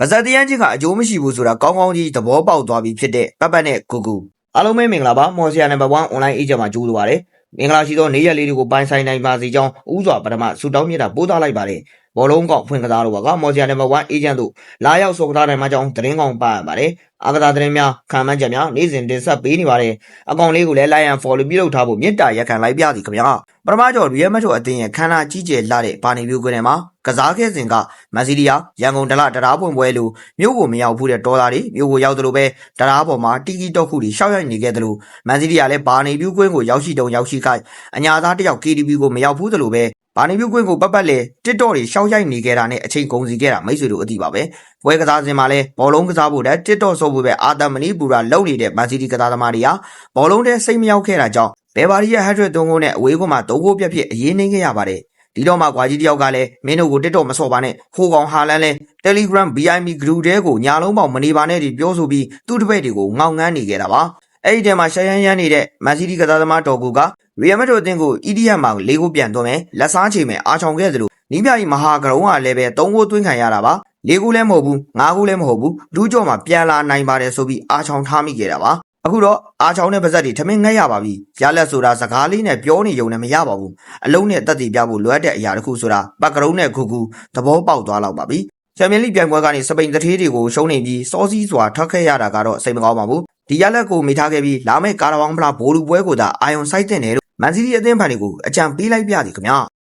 ပါဇက်တရန်ချင်းကအကျိုးမရှိဘူးဆိုတာကောင်းကောင်းကြီးသဘောပေါက်သွားပြီဖြစ်တဲ့ပတ်ပတ်နဲ့ကိုကူအားလုံးပဲမင်္ဂလာပါမော်ဆီယာနံပါတ်1 online agent မှာကြိုးလိုပါတယ်မင်္ဂလာရှိသောနေ့ရက်လေးတွေကိုပိုင်ဆိုင်နိုင်ပါစေကြောင်းဥစွာပထမဆုတောင်းမြတ်တာပို့သလိုက်ပါတယ်ဘောလုံးကောင်ဖွင့်ကစားတော့ပါကမော်ဆီယာနံပါတ်1 agent တို့လာရောက်စောကစားနိုင်မှာကြောင်းသတင်းကောင်းပါရပါတယ်အားကစားသတင်းများခံမှန်းချက်များနေ့စဉ်တင်ဆက်ပေးနေပါတယ်အကောင့်လေးကိုလည်း like and follow ပြုလုပ်ထားဖို့မေတ္တာရက်ခံလိုက်ပြသည်ခင်ဗျာပထမကျော် Real Madrid အသင်းရဲ့ခန္ဓာကြီးကျယ်လာတဲ့ဘာနေပြိုကွင်းထဲမှာကစားခဲ့စဉ်ကမန်စီးတီးယားရန်ကုန်ဒလတရားပွင့်ပွဲလိုမြို့ကိုမရောက်ဘူးတဲ့ဒေါ်လာတွေမြို့ကိုရောက်သလိုပဲတရားပေါ်မှာတီကီတော့ခုတွေရှောက်ရိုက်နေခဲ့သလိုမန်စီးတီးယားလည်းဘာနေပြိုကွင်းကိုရောက်ရှိတုံရောက်ရှိခိုက်အညာသားတယောက် KDB ကိုမရောက်ဘူးသလိုပဲဘာနေပြိုကွင်းကိုပတ်လေတစ်တော့တွေရှောက်ရိုက်နေခဲ့တာနဲ့အချိန်ကုန်စီခဲ့တာမိတ်ဆွေတို့အသိပါပဲပွဲကစားစဉ်မှာလဲဘောလုံးကစားဖို့တဲ့တစ်တော့ဆိုဖို့ပဲအာတမနီပူရာလုံနေတဲ့မန်စီးတီးကစားသမားတွေဟာဘောလုံးထဲစိတ်မရောက်ခဲ့တာကြောင့်ဘယ်ဘာရီရဲ့ hat-trick 3 ဂိုးနဲ့အဝေးကွင်းမှာ3 ဂိုးပြတ်ဖြစ်အရေးနှိမ့်ခဲ့ရပါတယ်ဒီတော့မှကွာကြီးတယောက်ကလည်းမင်းတို့ကိုတစ်တော့မစော့ပါနဲ့ဟိုကောင်ဟာလန်လဲ Telegram BIM group တဲကိုညာလုံးပေါက်မနေပါနဲ့ဒီပြောဆိုပြီးသူ့တပည့်တွေကိုငေါငန်းနေခဲ့တာပါအဲ့ဒီထဲမှာရှရမ်းရမ်းနေတဲ့မန်စီးတီးကစားသမားတော်ကူကReal Madrid အသင်းကို EDM မှာ၄ ဂိုးပြန်သွင်းမယ်လက်စားချိန်မယ်အားချောင်ခဲ့သလိုနီးပြကြီးမဟာကရုံးကလည်းပဲ3 ဂိုးသွင်းခံရတာပါ၄ ဂိုးလည်းမဟုတ်ဘူး5 ဂိုးလည်းမဟုတ်ဘူးဒူးကြော်မှာပြန်လာနိုင်ပါတယ်ဆိုပြီးအားချောင်ထားမိခဲ့တာပါအခုတော့အားချောင်းနဲ့ပါဇက်တွေထမင်းငတ်ရပါပြီရလက်ဆိုတာစကားလေးနဲ့ပြောနေုံနဲ့မရပါဘူးအလုံးနဲ့တက်တည်ပြဖို့လွယ်တဲ့အရာတစ်ခုဆိုတာပတ်ကရုံးနဲ့ခုခုသဘောပေါက်သွားတော့ပါပြီချန်ပီယံလိပြိုင်ပွဲကနေစပိန်တထေးတွေကိုရှုံးနေပြီးစောစီးစွာထွက်ခဲ့ရတာကတော့စိတ်မကောင်းပါဘူးဒီရလက်ကိုမိထားခဲ့ပြီးလာမယ့်ကာရာဘောင်ဖလားဘိုလ်လူပွဲကိုသာအာယုံစိုက်တဲ့နယ်လို့မန်စီးတီးအသင်းဖန်တွေကိုအကြံပေးလိုက်ပြသည်ခင်ဗျာ